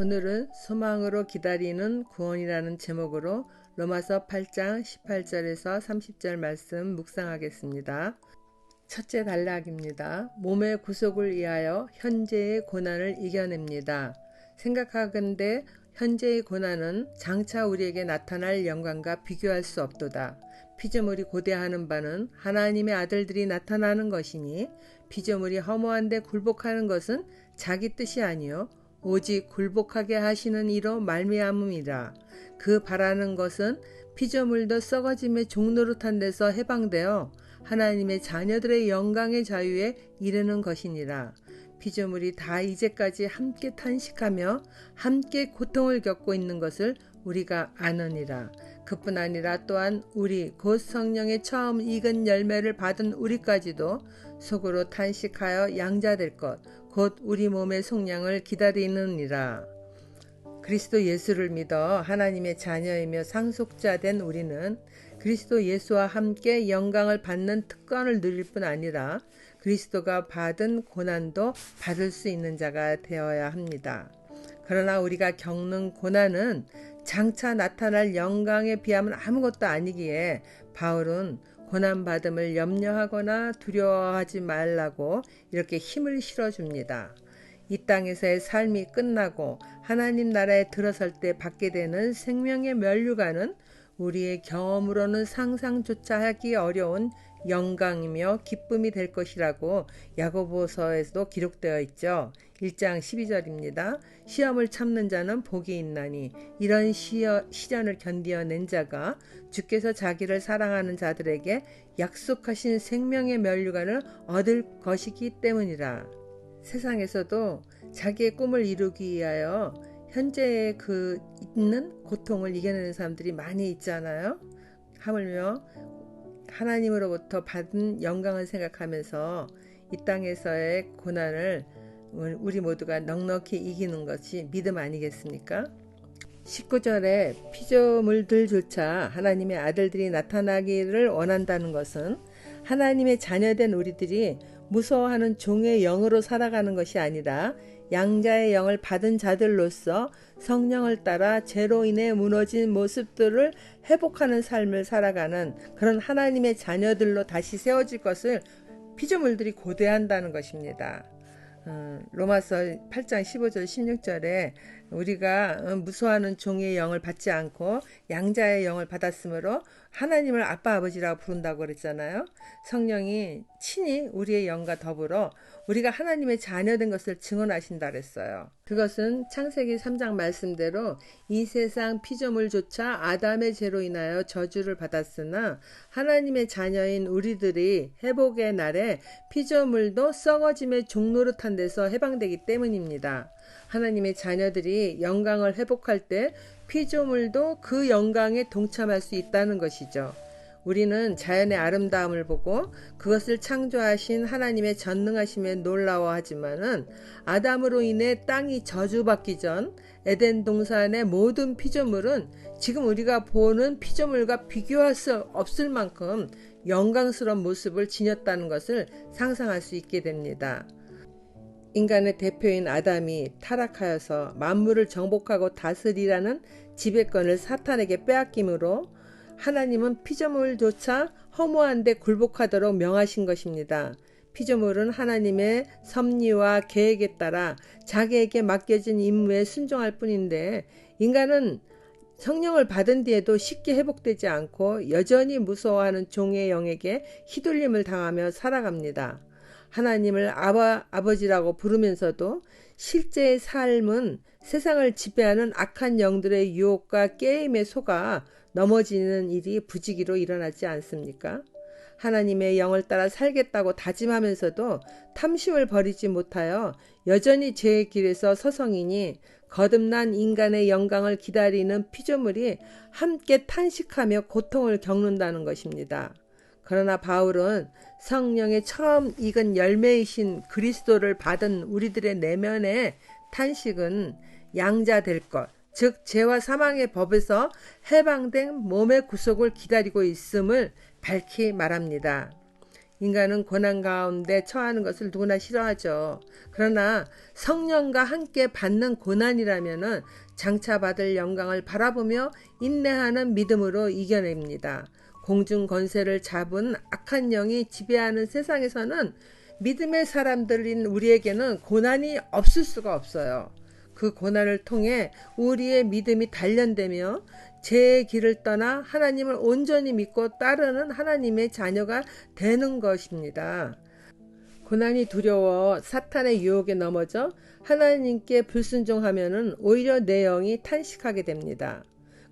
오늘은 소망으로 기다리는 구원이라는 제목으로 로마서 8장 18절에서 30절 말씀 묵상하겠습니다. 첫째 단락입니다. 몸의 구속을 위하여 현재의 고난을 이겨냅니다. 생각하건대 현재의 고난은 장차 우리에게 나타날 영광과 비교할 수 없도다. 피조물이 고대하는 바는 하나님의 아들들이 나타나는 것이니 피조물이 허무한데 굴복하는 것은 자기 뜻이 아니요 오직 굴복하게 하시는 이로 말미암음이라. 그 바라는 것은 피조물도 썩어짐의 종노릇한 데서 해방되어 하나님의 자녀들의 영광의 자유에 이르는 것이니라. 피조물이 다 이제까지 함께 탄식하며 함께 고통을 겪고 있는 것을 우리가 아느니라. 그뿐 아니라 또한 우리 곧 성령의 처음 익은 열매를 받은 우리까지도 속으로 탄식하여 양자될 것 곧 우리 몸의 속량을 기다리느니라. 그리스도 예수를 믿어 하나님의 자녀이며 상속자 된 우리는 그리스도 예수와 함께 영광을 받는 특권을 누릴 뿐 아니라 그리스도가 받은 고난도 받을 수 있는 자가 되어야 합니다. 그러나 우리가 겪는 고난은 장차 나타날 영광에 비하면 아무것도 아니기에 바울은 고난받음을 염려하거나 두려워하지 말라고 이렇게 힘을 실어줍니다. 이 땅에서의 삶이 끝나고 하나님 나라에 들어설 때 받게 되는 생명의 면류관은 우리의 경험으로는 상상조차 하기 어려운 영광이며 기쁨이 될 것이라고 야고보서에서도 기록되어 있죠. 1장 12절입니다. 시험을 참는 자는 복이 있나니 이런 시련을 견디어낸 자가 주께서 자기를 사랑하는 자들에게 약속하신 생명의 면류관을 얻을 것이기 때문이라. 세상에서도 자기의 꿈을 이루기 위하여 현재의 그 있는 고통을 이겨내는 사람들이 많이 있잖아요. 하물며 하나님으로부터 받은 영광을 생각하면서 이 땅에서의 고난을 우리 모두가 넉넉히 이기는 것이 믿음 아니겠습니까? 19절에 피조물들조차 하나님의 아들들이 나타나기를 원한다는 것은 하나님의 자녀된 우리들이 무서워하는 종의 영으로 살아가는 것이 아니라 양자의 영을 받은 자들로서 성령을 따라 죄로 인해 무너진 모습들을 회복하는 삶을 살아가는 그런 하나님의 자녀들로 다시 세워질 것을 피조물들이 고대한다는 것입니다. 로마서 8장 15절 16절에 우리가 무서워하는 종의 영을 받지 않고 양자의 영을 받았으므로 하나님을 아빠 아버지라고 부른다고 그랬잖아요. 성령이 친히 우리의 영과 더불어 우리가 하나님의 자녀된 것을 증언하신다 그랬어요. 그것은 창세기 3장 말씀대로 이 세상 피조물조차 아담의 죄로 인하여 저주를 받았으나 하나님의 자녀인 우리들이 회복의 날에 피조물도 썩어짐의 종노릇한 데서 해방되기 때문입니다. 하나님의 자녀들이 영광을 회복할 때 피조물도 그 영광에 동참할 수 있다는 것이죠. 우리는 자연의 아름다움을 보고 그것을 창조하신 하나님의 전능하심에 놀라워하지만은 아담으로 인해 땅이 저주받기 전 에덴 동산의 모든 피조물은 지금 우리가 보는 피조물과 비교할 수 없을 만큼 영광스러운 모습을 지녔다는 것을 상상할 수 있게 됩니다. 인간의 대표인 아담이 타락하여서 만물을 정복하고 다스리라는 지배권을 사탄에게 빼앗김으로 하나님은 피조물조차 허무한데 굴복하도록 명하신 것입니다. 피조물은 하나님의 섭리와 계획에 따라 자기에게 맡겨진 임무에 순종할 뿐인데 인간은 성령을 받은 뒤에도 쉽게 회복되지 않고 여전히 무서워하는 종의 영에게 휘둘림을 당하며 살아갑니다. 하나님을 아버지라고 부르면서도 실제의 삶은 세상을 지배하는 악한 영들의 유혹과 게임에 속아 넘어지는 일이 부지기로 일어나지 않습니까? 하나님의 영을 따라 살겠다고 다짐하면서도 탐심을 버리지 못하여 여전히 죄의 길에서 서성이니 거듭난 인간의 영광을 기다리는 피조물이 함께 탄식하며 고통을 겪는다는 것입니다. 그러나 바울은 성령의 처음 익은 열매이신 그리스도를 받은 우리들의 내면의 탄식은 양자될 것, 즉 죄와 사망의 법에서 해방된 몸의 구속을 기다리고 있음을 밝히 말합니다. 인간은 고난 가운데 처하는 것을 누구나 싫어하죠. 그러나 성령과 함께 받는 고난이라면은 장차 받을 영광을 바라보며 인내하는 믿음으로 이겨냅니다. 공중 권세를 잡은 악한 영이 지배하는 세상에서는 믿음의 사람들인 우리에게는 고난이 없을 수가 없어요. 그 고난을 통해 우리의 믿음이 단련되며 죄의 길을 떠나 하나님을 온전히 믿고 따르는 하나님의 자녀가 되는 것입니다. 고난이 두려워 사탄의 유혹에 넘어져 하나님께 불순종하면은 오히려 내 영이 탄식하게 됩니다.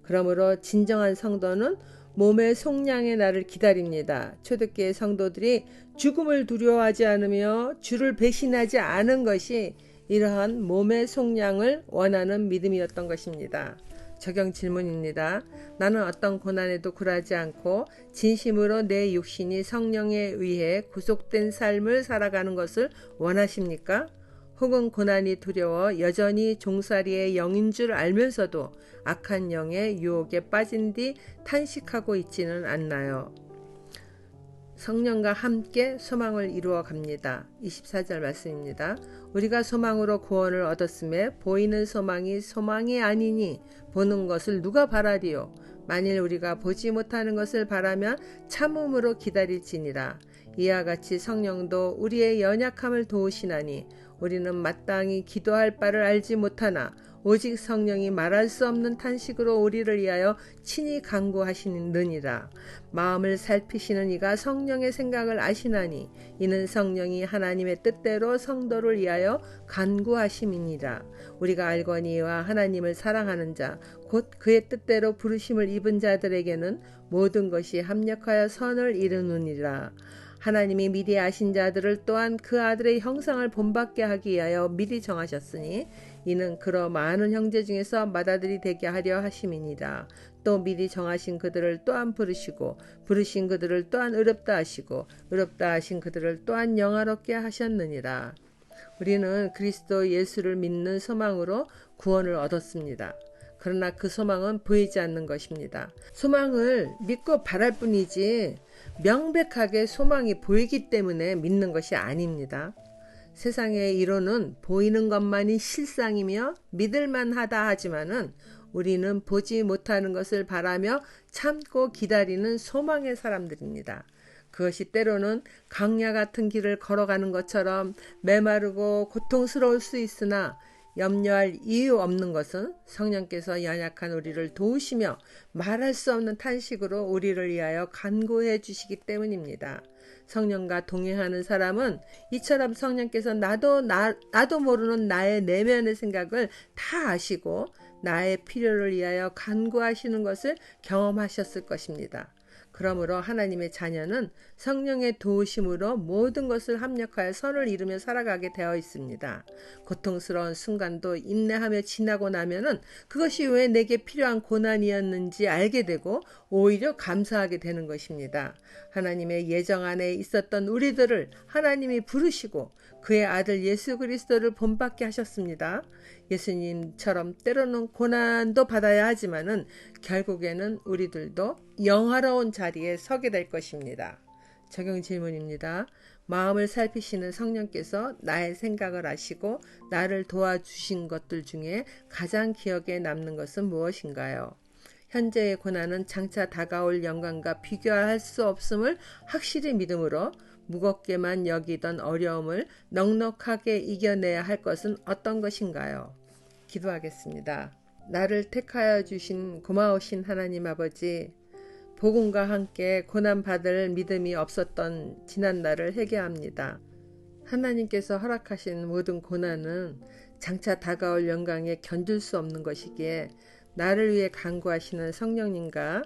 그러므로 진정한 성도는 몸의 속량의 날을 기다립니다. 초대교회 성도들이 죽음을 두려워하지 않으며 주를 배신하지 않은 것이 이러한 몸의 속량을 원하는 믿음이었던 것입니다. 적용 질문입니다. 나는 어떤 고난에도 굴하지 않고 진심으로 내 육신이 성령에 의해 구속된 삶을 살아가는 것을 원하십니까? 혹은 고난이 두려워 여전히 종살이의 영인 줄 알면서도 악한 영의 유혹에 빠진 뒤 탄식하고 있지는 않나요? 성령과 함께 소망을 이루어 갑니다. 24절 말씀입니다. 우리가 소망으로 구원을 얻었음에 보이는 소망이 아니니 보는 것을 누가 바라리요? 만일 우리가 보지 못하는 것을 바라면 참음으로 기다릴지니라. 이와 같이 성령도 우리의 연약함을 도우시나니 우리는 마땅히 기도할 바를 알지 못하나 오직 성령이 말할 수 없는 탄식으로 우리를 위하여 친히 간구하시느니라. 마음을 살피시는 이가 성령의 생각을 아시나니 이는 성령이 하나님의 뜻대로 성도를 위하여 간구하심이니라. 우리가 알거니와 하나님을 사랑하는 자 곧 그의 뜻대로 부르심을 입은 자들에게는 모든 것이 합력하여 선을 이루느니라. 하나님이 미리 아신 자들을 또한 그 아들의 형상을 본받게 하기 위하여 미리 정하셨으니 이는 그러 많은 형제 중에서 맏아들이 되게 하려 하심이니라. 또 미리 정하신 그들을 또한 부르시고 부르신 그들을 또한 의롭다 하시고 의롭다 하신 그들을 또한 영화롭게 하셨느니라. 우리는 그리스도 예수를 믿는 소망으로 구원을 얻었습니다. 그러나 그 소망은 보이지 않는 것입니다. 소망을 믿고 바랄 뿐이지 명백하게 소망이 보이기 때문에 믿는 것이 아닙니다. 세상의 이론은 보이는 것만이 실상이며 믿을만하다 하지만은 우리는 보지 못하는 것을 바라며 참고 기다리는 소망의 사람들입니다. 그것이 때로는 강야 같은 길을 걸어가는 것처럼 메마르고 고통스러울 수 있으나 염려할 이유 없는 것은 성령께서 연약한 우리를 도우시며 말할 수 없는 탄식으로 우리를 위하여 간구해 주시기 때문입니다. 성령과 동행하는 사람은 이처럼 성령께서 나도 모르는 나의 내면의 생각을 다 아시고 나의 필요를 위하여 간구하시는 것을 경험하셨을 것입니다. 그러므로 하나님의 자녀는 성령의 도우심으로 모든 것을 합력하여 선을 이루며 살아가게 되어 있습니다. 고통스러운 순간도 인내하며 지나고 나면은 그것이 왜 내게 필요한 고난이었는지 알게 되고 오히려 감사하게 되는 것입니다. 하나님의 예정 안에 있었던 우리들을 하나님이 부르시고 그의 아들 예수 그리스도를 본받게 하셨습니다. 예수님처럼 때로는 고난도 받아야 하지만은 결국에는 우리들도 영화로운 자리에 서게 될 것입니다. 적용 질문입니다. 마음을 살피시는 성령께서 나의 생각을 아시고 나를 도와주신 것들 중에 가장 기억에 남는 것은 무엇인가요? 현재의 고난은 장차 다가올 영광과 비교할 수 없음을 확실히 믿음으로 무겁게만 여기던 어려움을 넉넉하게 이겨내야 할 것은 어떤 것인가요? 기도하겠습니다. 나를 택하여 주신 고마우신 하나님 아버지, 복음과 함께 고난받을 믿음이 없었던 지난날을 회개합니다. 하나님께서 허락하신 모든 고난은 장차 다가올 영광에 견딜 수 없는 것이기에 나를 위해 간구하시는 성령님과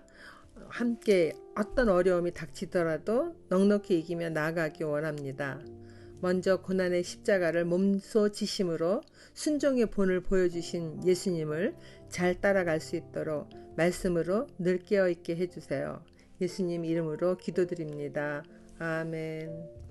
함께 어떤 어려움이 닥치더라도 넉넉히 이기며 나아가기 원합니다. 먼저 고난의 십자가를 몸소 지심으로 순종의 본을 보여주신 예수님을 잘 따라갈 수 있도록 말씀으로 늘 깨어있게 해주세요. 예수님 이름으로 기도드립니다. 아멘.